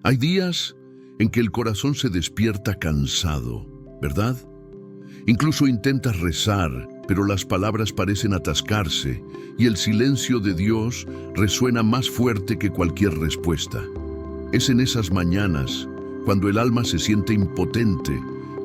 Hay días en que el corazón se despierta cansado, ¿verdad? Incluso intentas rezar, pero las palabras parecen atascarse y el silencio de Dios resuena más fuerte que cualquier respuesta. Es en esas mañanas, cuando el alma se siente impotente,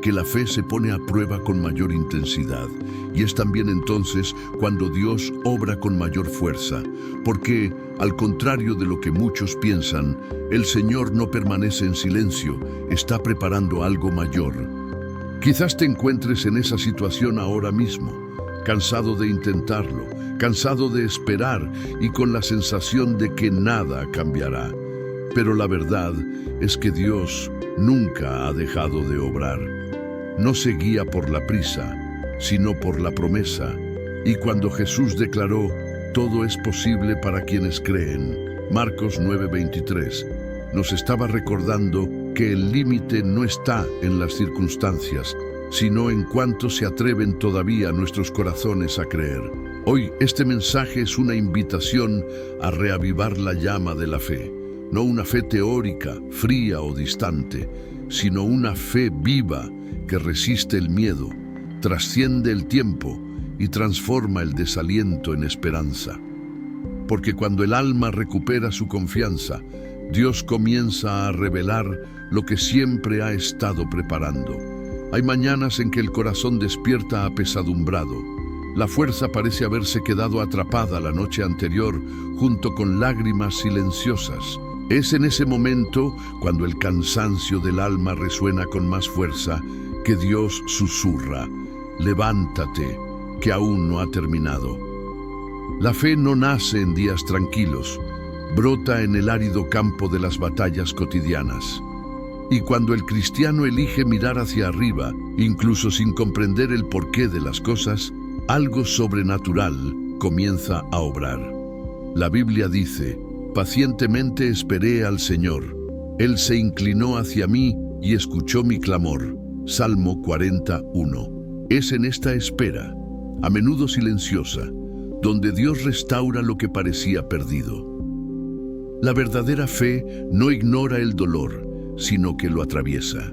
que la fe se pone a prueba con mayor intensidad. Y es también entonces cuando Dios obra con mayor fuerza, porque, al contrario de lo que muchos piensan, el Señor no permanece en silencio, está preparando algo mayor. Quizás te encuentres en esa situación ahora mismo, cansado de intentarlo, cansado de esperar y con la sensación de que nada cambiará. Pero la verdad es que Dios nunca ha dejado de obrar. No se guía por la prisa, sino por la promesa. Y cuando Jesús declaró, todo es posible para quienes creen, Marcos 9:23, nos estaba recordando que el límite no está en las circunstancias, sino en cuánto se atreven todavía nuestros corazones a creer. Hoy este mensaje es una invitación a reavivar la llama de la fe, no una fe teórica, fría o distante, sino una fe viva que resiste el miedo, trasciende el tiempo y transforma el desaliento en esperanza. Porque cuando el alma recupera su confianza, Dios comienza a revelar lo que siempre ha estado preparando. Hay mañanas en que el corazón despierta apesadumbrado. La fuerza parece haberse quedado atrapada la noche anterior junto con lágrimas silenciosas. Es en ese momento, cuando el cansancio del alma resuena con más fuerza, que Dios susurra, levántate, que aún no ha terminado. La fe no nace en días tranquilos, brota en el árido campo de las batallas cotidianas. Y cuando el cristiano elige mirar hacia arriba, incluso sin comprender el porqué de las cosas, algo sobrenatural comienza a obrar. La Biblia dice, pacientemente esperé al Señor. Él se inclinó hacia mí y escuchó mi clamor. Salmo 41. Es en esta espera, a menudo silenciosa, donde Dios restaura lo que parecía perdido. La verdadera fe no ignora el dolor, sino que lo atraviesa.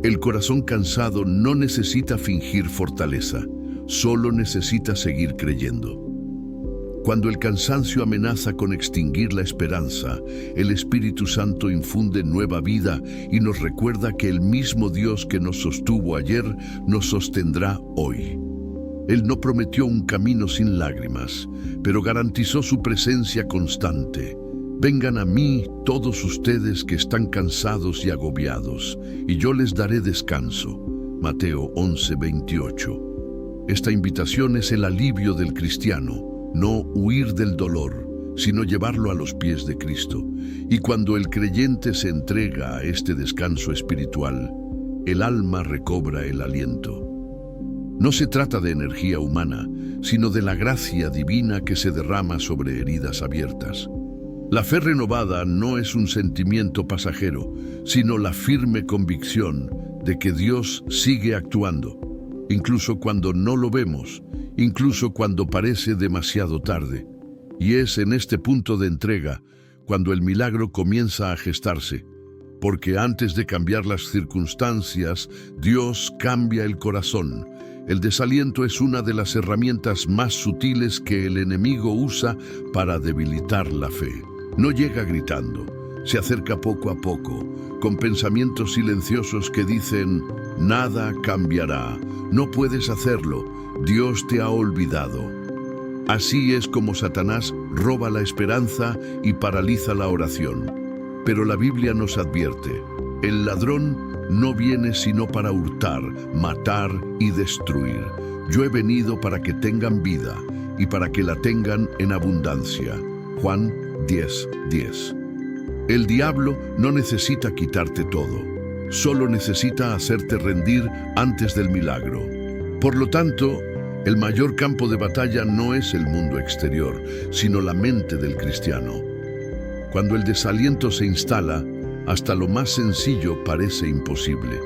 El corazón cansado no necesita fingir fortaleza, solo necesita seguir creyendo. Cuando el cansancio amenaza con extinguir la esperanza, el Espíritu Santo infunde nueva vida y nos recuerda que el mismo Dios que nos sostuvo ayer nos sostendrá hoy. Él no prometió un camino sin lágrimas, pero garantizó su presencia constante. Vengan a mí todos ustedes que están cansados y agobiados, y yo les daré descanso. Mateo 11:28. Esta invitación es el alivio del cristiano. No huir del dolor, sino llevarlo a los pies de Cristo. Y cuando el creyente se entrega a este descanso espiritual, el alma recobra el aliento. No se trata de energía humana, sino de la gracia divina que se derrama sobre heridas abiertas. La fe renovada no es un sentimiento pasajero, sino la firme convicción de que Dios sigue actuando, incluso cuando no lo vemos, incluso cuando parece demasiado tarde. Y es en este punto de entrega cuando el milagro comienza a gestarse, porque antes de cambiar las circunstancias, Dios cambia el corazón. El desaliento es una de las herramientas más sutiles que el enemigo usa para debilitar la fe. No llega gritando, se acerca poco a poco, con pensamientos silenciosos que dicen, nada cambiará, no puedes hacerlo, Dios te ha olvidado. Así es como Satanás roba la esperanza y paraliza la oración. Pero la Biblia nos advierte, el ladrón no viene sino para hurtar, matar y destruir. Yo he venido para que tengan vida y para que la tengan en abundancia. Juan 10:10. El diablo no necesita quitarte todo, solo necesita hacerte rendir antes del milagro. Por lo tanto, el mayor campo de batalla no es el mundo exterior, sino la mente del cristiano. Cuando el desaliento se instala, hasta lo más sencillo parece imposible.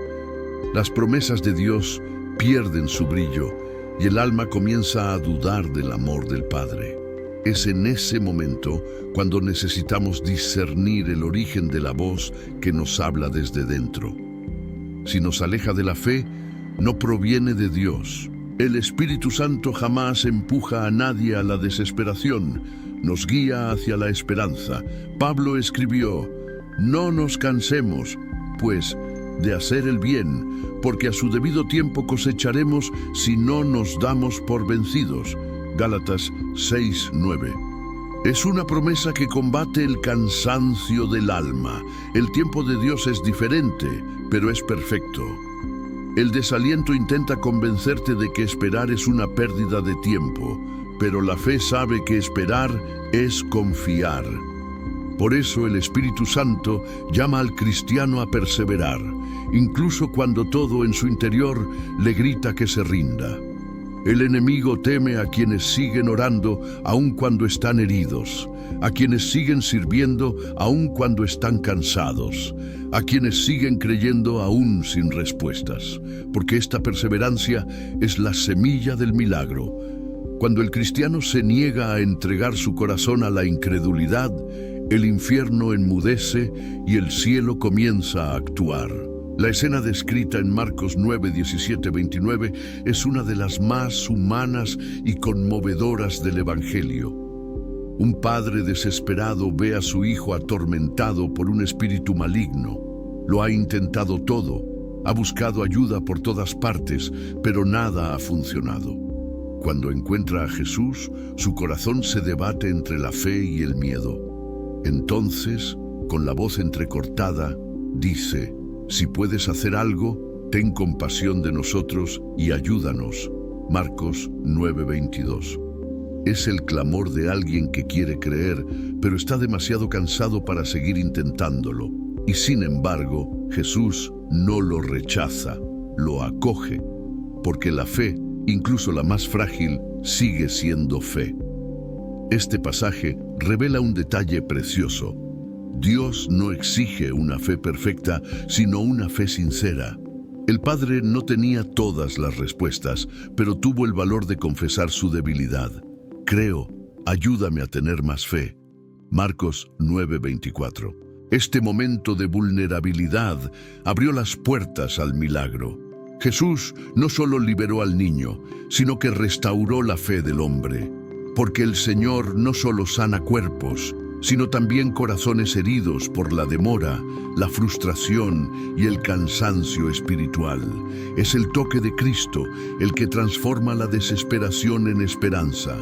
Las promesas de Dios pierden su brillo y el alma comienza a dudar del amor del Padre. Es en ese momento cuando necesitamos discernir el origen de la voz que nos habla desde dentro. Si nos aleja de la fe, no proviene de Dios. El Espíritu Santo jamás empuja a nadie a la desesperación, nos guía hacia la esperanza. Pablo escribió: no nos cansemos, pues, de hacer el bien, porque a su debido tiempo cosecharemos si no nos damos por vencidos. Gálatas 6:9. Es una promesa que combate el cansancio del alma. El tiempo de Dios es diferente, pero es perfecto. El desaliento intenta convencerte de que esperar es una pérdida de tiempo, pero la fe sabe que esperar es confiar. Por eso el Espíritu Santo llama al cristiano a perseverar, incluso cuando todo en su interior le grita que se rinda. El enemigo teme a quienes siguen orando aun cuando están heridos, a quienes siguen sirviendo aun cuando están cansados, a quienes siguen creyendo aún sin respuestas, porque esta perseverancia es la semilla del milagro. Cuando el cristiano se niega a entregar su corazón a la incredulidad, el infierno enmudece y el cielo comienza a actuar. La escena descrita en Marcos 9, 17, 29 es una de las más humanas y conmovedoras del Evangelio. Un padre desesperado ve a su hijo atormentado por un espíritu maligno. Lo ha intentado todo, ha buscado ayuda por todas partes, pero nada ha funcionado. Cuando encuentra a Jesús, su corazón se debate entre la fe y el miedo. Entonces, con la voz entrecortada, dice: si puedes hacer algo, ten compasión de nosotros y ayúdanos. Marcos 9:22. Es el clamor de alguien que quiere creer, pero está demasiado cansado para seguir intentándolo. Y sin embargo, Jesús no lo rechaza, lo acoge, porque la fe, incluso la más frágil, sigue siendo fe. Este pasaje revela un detalle precioso. Dios no exige una fe perfecta, sino una fe sincera. El padre no tenía todas las respuestas, pero tuvo el valor de confesar su debilidad. Creo, ayúdame a tener más fe. Marcos 9:24. Este momento de vulnerabilidad abrió las puertas al milagro. Jesús no solo liberó al niño, sino que restauró la fe del hombre. Porque el Señor no solo sana cuerpos, sino también corazones heridos por la demora, la frustración y el cansancio espiritual. Es el toque de Cristo el que transforma la desesperación en esperanza.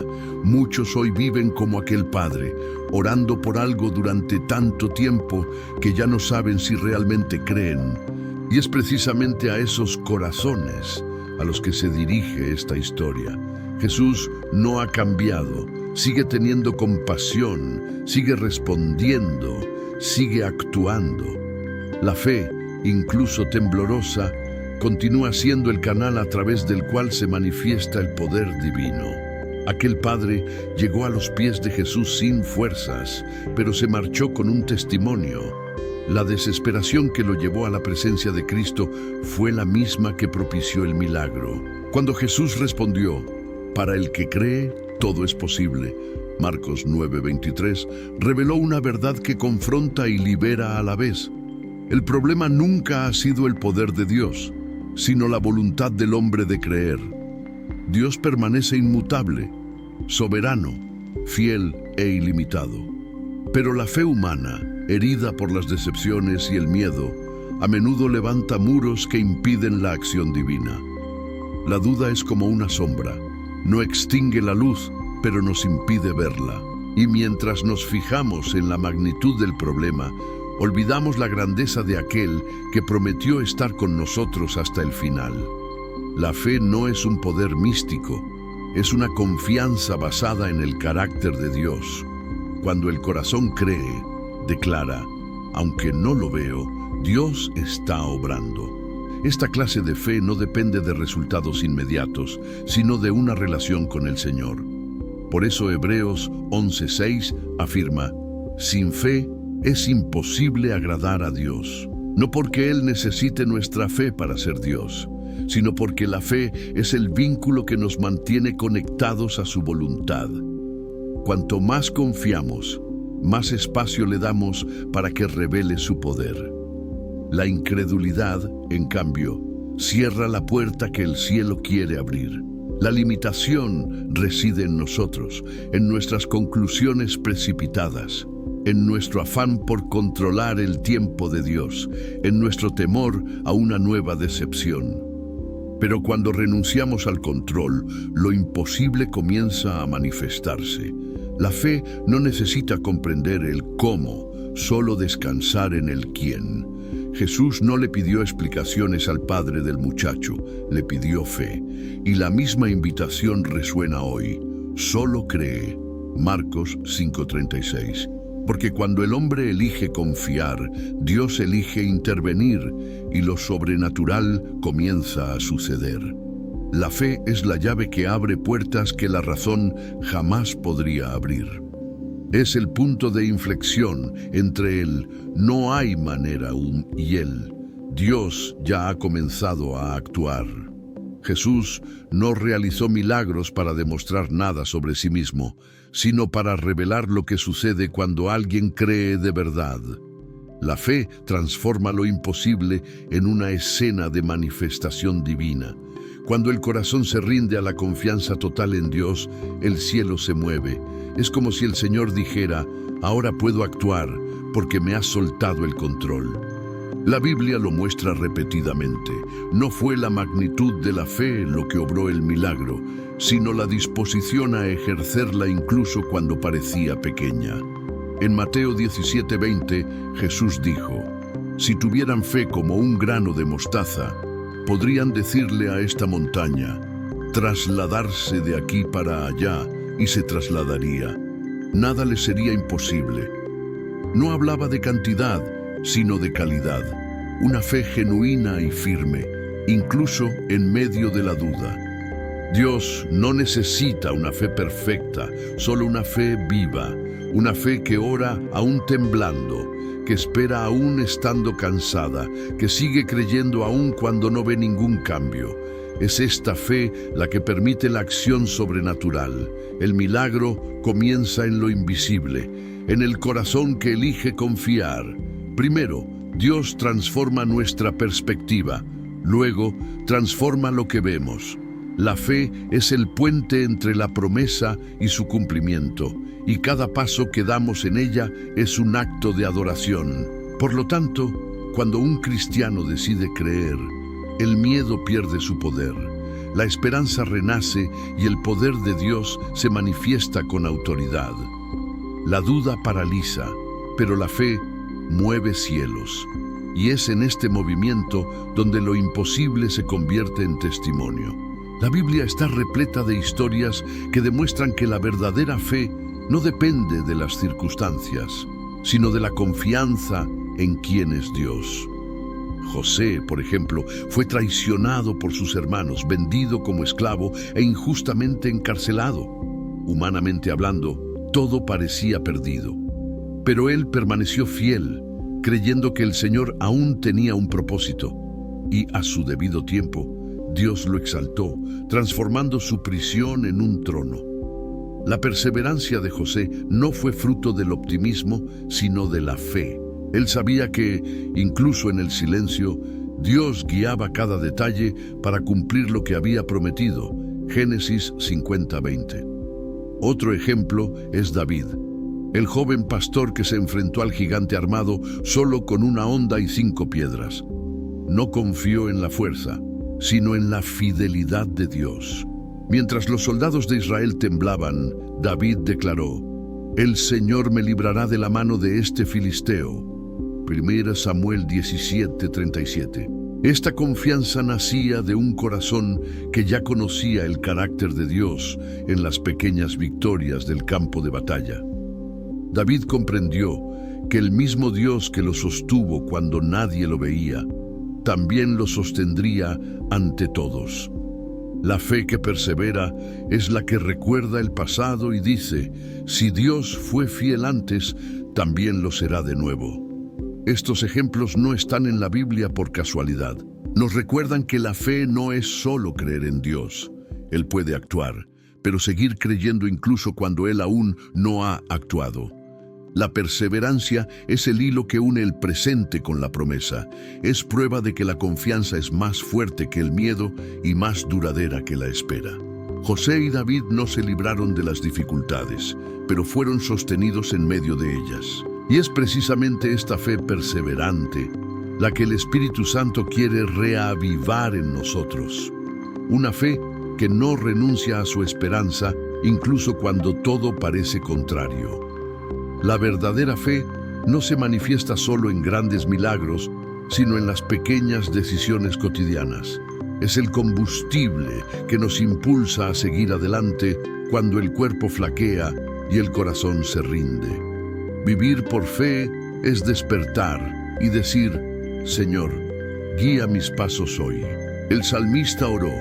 Muchos hoy viven como aquel padre, orando por algo durante tanto tiempo que ya no saben si realmente creen. Y es precisamente a esos corazones a los que se dirige esta historia. Jesús no ha cambiado, sigue teniendo compasión, sigue respondiendo, sigue actuando. La fe, incluso temblorosa, continúa siendo el canal a través del cual se manifiesta el poder divino. Aquel padre llegó a los pies de Jesús sin fuerzas, pero se marchó con un testimonio. La desesperación que lo llevó a la presencia de Cristo fue la misma que propició el milagro. Cuando Jesús respondió: para el que cree, todo es posible, Marcos 9:23, reveló una verdad que confronta y libera a la vez. El problema nunca ha sido el poder de Dios, sino la voluntad del hombre de creer. Dios permanece inmutable, soberano, fiel e ilimitado. Pero la fe humana, herida por las decepciones y el miedo, a menudo levanta muros que impiden la acción divina. La duda es como una sombra. No extingue la luz, pero nos impide verla. Y mientras nos fijamos en la magnitud del problema, olvidamos la grandeza de aquel que prometió estar con nosotros hasta el final. La fe no es un poder místico, es una confianza basada en el carácter de Dios. Cuando el corazón cree, declara: aunque no lo veo, Dios está obrando. Esta clase de fe no depende de resultados inmediatos, sino de una relación con el Señor. Por eso Hebreos 11:6 afirma: sin fe es imposible agradar a Dios. No porque Él necesite nuestra fe para ser Dios, sino porque la fe es el vínculo que nos mantiene conectados a su voluntad. Cuanto más confiamos, más espacio le damos para que revele su poder. La incredulidad, en cambio, cierra la puerta que el cielo quiere abrir. La limitación reside en nosotros, en nuestras conclusiones precipitadas, en nuestro afán por controlar el tiempo de Dios, en nuestro temor a una nueva decepción. Pero cuando renunciamos al control, lo imposible comienza a manifestarse. La fe no necesita comprender el cómo, solo descansar en el quién. Jesús no le pidió explicaciones al padre del muchacho, le pidió fe. Y la misma invitación resuena hoy. Solo cree. Marcos 5:36. Porque cuando el hombre elige confiar, Dios elige intervenir y lo sobrenatural comienza a suceder. La fe es la llave que abre puertas que la razón jamás podría abrir. Es el punto de inflexión entre el no hay manera y el Dios ya ha comenzado a actuar. Jesús no realizó milagros para demostrar nada sobre sí mismo, sino para revelar lo que sucede cuando alguien cree de verdad. La fe transforma lo imposible en una escena de manifestación divina. Cuando el corazón se rinde a la confianza total en Dios, el cielo se mueve. Es como si el Señor dijera, ahora puedo actuar porque me has soltado el control. La Biblia lo muestra repetidamente. No fue la magnitud de la fe lo que obró el milagro, sino la disposición a ejercerla incluso cuando parecía pequeña. En Mateo 17:20, Jesús dijo, si tuvieran fe como un grano de mostaza, podrían decirle a esta montaña, trasladarse de aquí para allá, y se trasladaría. Nada les sería imposible. No hablaba de cantidad, sino de calidad. Una fe genuina y firme, incluso en medio de la duda. Dios no necesita una fe perfecta, solo una fe viva, una fe que ora aún temblando, que espera aún estando cansada, que sigue creyendo aún cuando no ve ningún cambio. Es esta fe la que permite la acción sobrenatural. El milagro comienza en lo invisible, en el corazón que elige confiar. Primero, Dios transforma nuestra perspectiva, luego transforma lo que vemos. La fe es el puente entre la promesa y su cumplimiento, y cada paso que damos en ella es un acto de adoración. Por lo tanto, cuando un cristiano decide creer, el miedo pierde su poder, la esperanza renace y el poder de Dios se manifiesta con autoridad. La duda paraliza, pero la fe mueve cielos. Y es en este movimiento donde lo imposible se convierte en testimonio. La Biblia está repleta de historias que demuestran que la verdadera fe no depende de las circunstancias, sino de la confianza en quién es Dios. José, por ejemplo, fue traicionado por sus hermanos, vendido como esclavo e injustamente encarcelado. Humanamente hablando, todo parecía perdido. Pero él permaneció fiel, creyendo que el Señor aún tenía un propósito. Y a su debido tiempo, Dios lo exaltó, transformando su prisión en un trono. La perseverancia de José no fue fruto del optimismo, sino de la fe. Él sabía que, incluso en el silencio, Dios guiaba cada detalle para cumplir lo que había prometido. Génesis 50:20. Otro ejemplo es David, el joven pastor que se enfrentó al gigante armado solo con una honda y 5 piedras. No confió en la fuerza, sino en la fidelidad de Dios. Mientras los soldados de Israel temblaban, David declaró, «El Señor me librará de la mano de este filisteo». 1 Samuel 17:37. Esta confianza nacía de un corazón que ya conocía el carácter de Dios en las pequeñas victorias del campo de batalla. David comprendió que el mismo Dios que lo sostuvo cuando nadie lo veía, también lo sostendría ante todos. La fe que persevera es la que recuerda el pasado y dice, si Dios fue fiel antes, también lo será de nuevo. Estos ejemplos no están en la Biblia por casualidad. Nos recuerdan que la fe no es solo creer en Dios. Él puede actuar, pero seguir creyendo incluso cuando Él aún no ha actuado. La perseverancia es el hilo que une el presente con la promesa. Es prueba de que la confianza es más fuerte que el miedo y más duradera que la espera. José y David no se libraron de las dificultades, pero fueron sostenidos en medio de ellas. Y es precisamente esta fe perseverante la que el Espíritu Santo quiere reavivar en nosotros. Una fe que no renuncia a su esperanza, incluso cuando todo parece contrario. La verdadera fe no se manifiesta solo en grandes milagros, sino en las pequeñas decisiones cotidianas. Es el combustible que nos impulsa a seguir adelante cuando el cuerpo flaquea y el corazón se rinde. Vivir por fe es despertar y decir: Señor, guía mis pasos hoy. El salmista oró: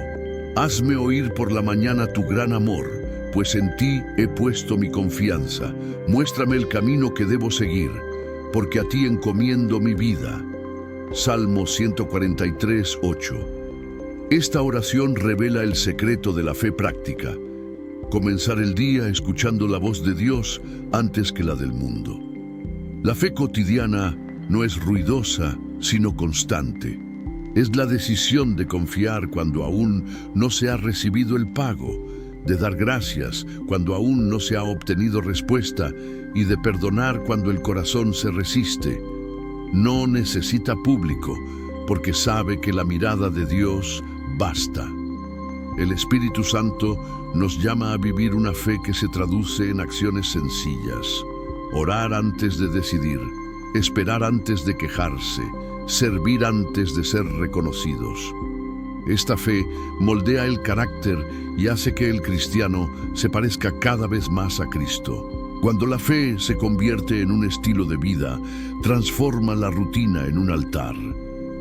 hazme oír por la mañana tu gran amor, pues en ti he puesto mi confianza. Muéstrame el camino que debo seguir, porque a ti encomiendo mi vida. Salmo 143, 8. Esta oración revela el secreto de la fe práctica: comenzar el día escuchando la voz de Dios antes que la del mundo. La fe cotidiana no es ruidosa, sino constante. Es la decisión de confiar cuando aún no se ha recibido el pago, de dar gracias cuando aún no se ha obtenido respuesta y de perdonar cuando el corazón se resiste. No necesita público, porque sabe que la mirada de Dios basta. El Espíritu Santo nos llama a vivir una fe que se traduce en acciones sencillas: orar antes de decidir, esperar antes de quejarse, servir antes de ser reconocidos. Esta fe moldea el carácter y hace que el cristiano se parezca cada vez más a Cristo. Cuando la fe se convierte en un estilo de vida, transforma la rutina en un altar.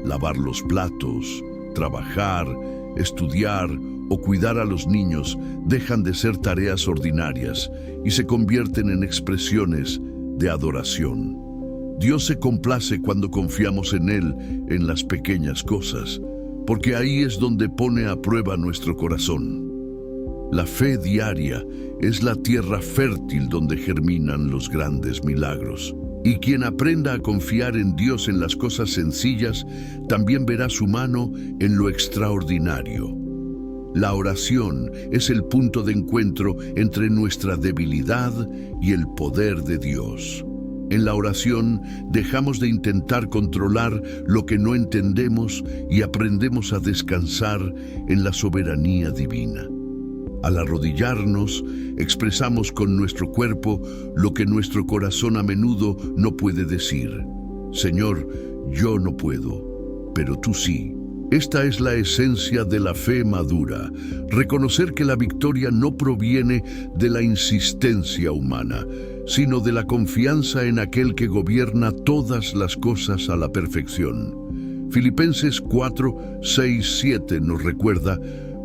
Lavar los platos, trabajar, estudiar o cuidar a los niños dejan de ser tareas ordinarias y se convierten en expresiones de adoración. Dios se complace cuando confiamos en Él en las pequeñas cosas, porque ahí es donde pone a prueba nuestro corazón. La fe diaria es la tierra fértil donde germinan los grandes milagros. Y quien aprenda a confiar en Dios en las cosas sencillas, también verá su mano en lo extraordinario. La oración es el punto de encuentro entre nuestra debilidad y el poder de Dios. En la oración dejamos de intentar controlar lo que no entendemos y aprendemos a descansar en la soberanía divina. Al arrodillarnos, expresamos con nuestro cuerpo lo que nuestro corazón a menudo no puede decir. Señor, yo no puedo, pero tú sí. Esta es la esencia de la fe madura: reconocer que la victoria no proviene de la insistencia humana, sino de la confianza en aquel que gobierna todas las cosas a la perfección. Filipenses 4, 6, 7 nos recuerda: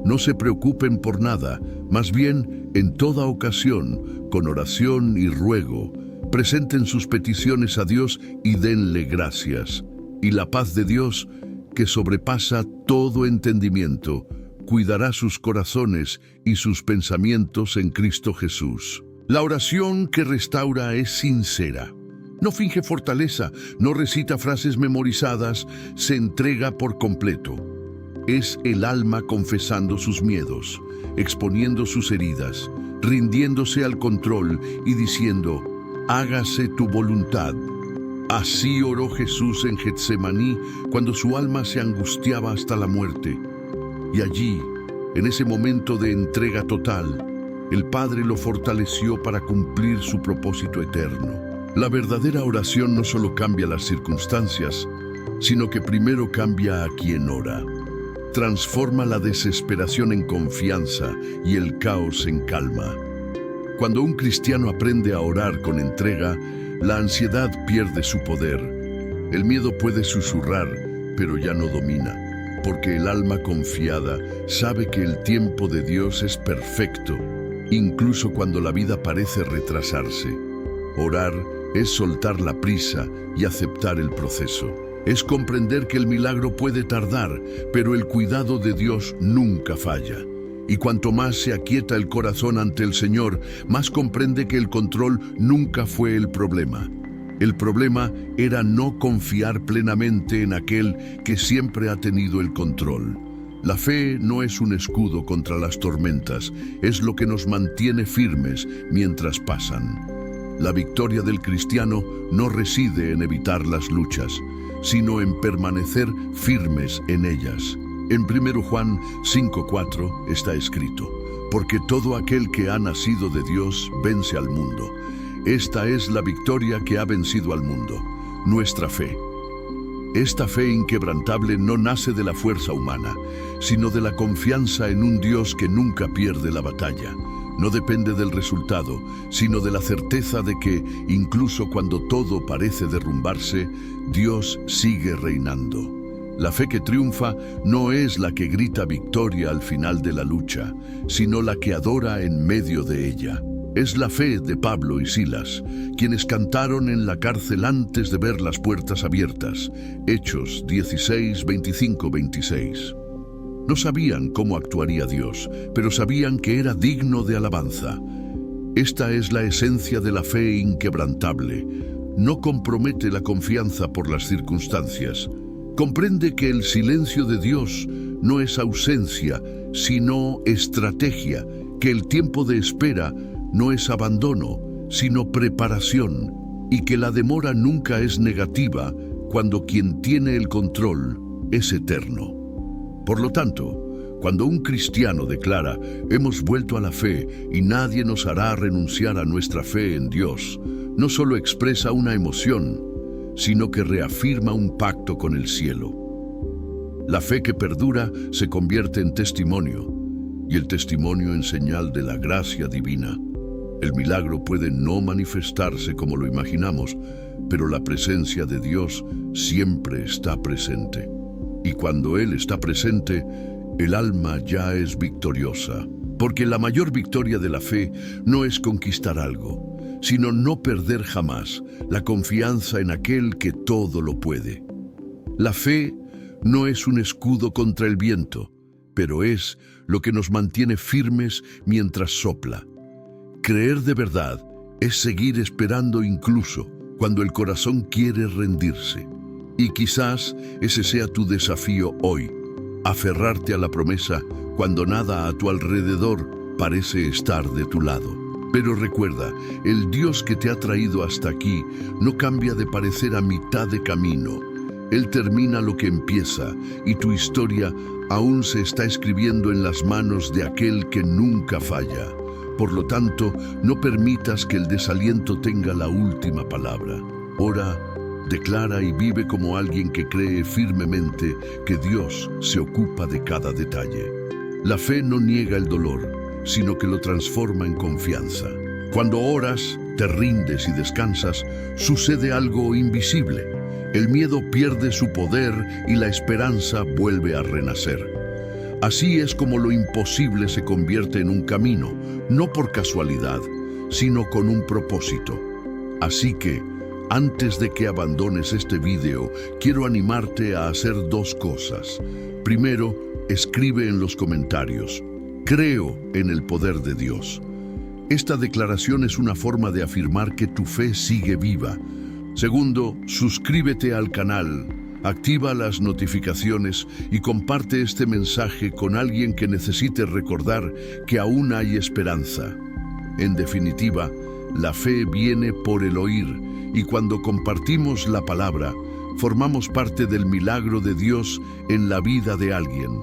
no se preocupen por nada, más bien, en toda ocasión, con oración y ruego, presenten sus peticiones a Dios y denle gracias. Y la paz de Dios, que sobrepasa todo entendimiento, cuidará sus corazones y sus pensamientos en Cristo Jesús. La oración que restaura es sincera. No finge fortaleza, no recita frases memorizadas, se entrega por completo. Es el alma confesando sus miedos, exponiendo sus heridas, rindiéndose al control y diciendo: hágase tu voluntad. Así oró Jesús en Getsemaní cuando su alma se angustiaba hasta la muerte. Y allí, en ese momento de entrega total, el Padre lo fortaleció para cumplir su propósito eterno. La verdadera oración no solo cambia las circunstancias, sino que primero cambia a quien ora. Transforma la desesperación en confianza y el caos en calma. Cuando un cristiano aprende a orar con entrega, la ansiedad pierde su poder. El miedo puede susurrar, pero ya no domina, porque el alma confiada sabe que el tiempo de Dios es perfecto, incluso cuando la vida parece retrasarse. Orar es soltar la prisa y aceptar el proceso. Es comprender que el milagro puede tardar, pero el cuidado de Dios nunca falla. Y cuanto más se aquieta el corazón ante el Señor, más comprende que el control nunca fue el problema. El problema era no confiar plenamente en aquel que siempre ha tenido el control. La fe no es un escudo contra las tormentas, es lo que nos mantiene firmes mientras pasan. La victoria del cristiano no reside en evitar las luchas, sino en permanecer firmes en ellas. En 1 Juan 5:4 está escrito: porque todo aquel que ha nacido de Dios vence al mundo. Esta es la victoria que ha vencido al mundo, nuestra fe. Esta fe inquebrantable no nace de la fuerza humana, sino de la confianza en un Dios que nunca pierde la batalla. No depende del resultado, sino de la certeza de que, incluso cuando todo parece derrumbarse, Dios sigue reinando. La fe que triunfa no es la que grita victoria al final de la lucha, sino la que adora en medio de ella. Es la fe de Pablo y Silas, quienes cantaron en la cárcel antes de ver las puertas abiertas. Hechos 16, 25, 26. No sabían cómo actuaría Dios, pero sabían que era digno de alabanza. Esta es la esencia de la fe inquebrantable. No compromete la confianza por las circunstancias. Comprende que el silencio de Dios no es ausencia, sino estrategia, que el tiempo de espera no es abandono, sino preparación, y que la demora nunca es negativa cuando quien tiene el control es eterno. Por lo tanto, cuando un cristiano declara: hemos vuelto a la fe y nadie nos hará renunciar a nuestra fe en Dios, no solo expresa una emoción, sino que reafirma un pacto con el cielo. La fe que perdura se convierte en testimonio, y el testimonio en señal de la gracia divina. El milagro puede no manifestarse como lo imaginamos, pero la presencia de Dios siempre está presente. Y cuando Él está presente, el alma ya es victoriosa. Porque la mayor victoria de la fe no es conquistar algo, sino no perder jamás la confianza en aquel que todo lo puede. La fe no es un escudo contra el viento, pero es lo que nos mantiene firmes mientras sopla. Creer de verdad es seguir esperando incluso cuando el corazón quiere rendirse. Y quizás ese sea tu desafío hoy, aferrarte a la promesa cuando nada a tu alrededor parece estar de tu lado. Pero recuerda, el Dios que te ha traído hasta aquí no cambia de parecer a mitad de camino. Él termina lo que empieza, y tu historia aún se está escribiendo en las manos de aquel que nunca falla. Por lo tanto, no permitas que el desaliento tenga la última palabra. Ora, declara y vive como alguien que cree firmemente que Dios se ocupa de cada detalle. La fe no niega el dolor, sino que lo transforma en confianza. Cuando oras, te rindes y descansas, sucede algo invisible. El miedo pierde su poder y la esperanza vuelve a renacer. Así es como lo imposible se convierte en un camino, no por casualidad, sino con un propósito. Así que, antes de que abandones este video, quiero animarte a hacer dos cosas. Primero, escribe en los comentarios: creo en el poder de Dios. Esta declaración es una forma de afirmar que tu fe sigue viva. Segundo, suscríbete al canal, activa las notificaciones y comparte este mensaje con alguien que necesite recordar que aún hay esperanza. En definitiva, la fe viene por el oír, y cuando compartimos la palabra, formamos parte del milagro de Dios en la vida de alguien.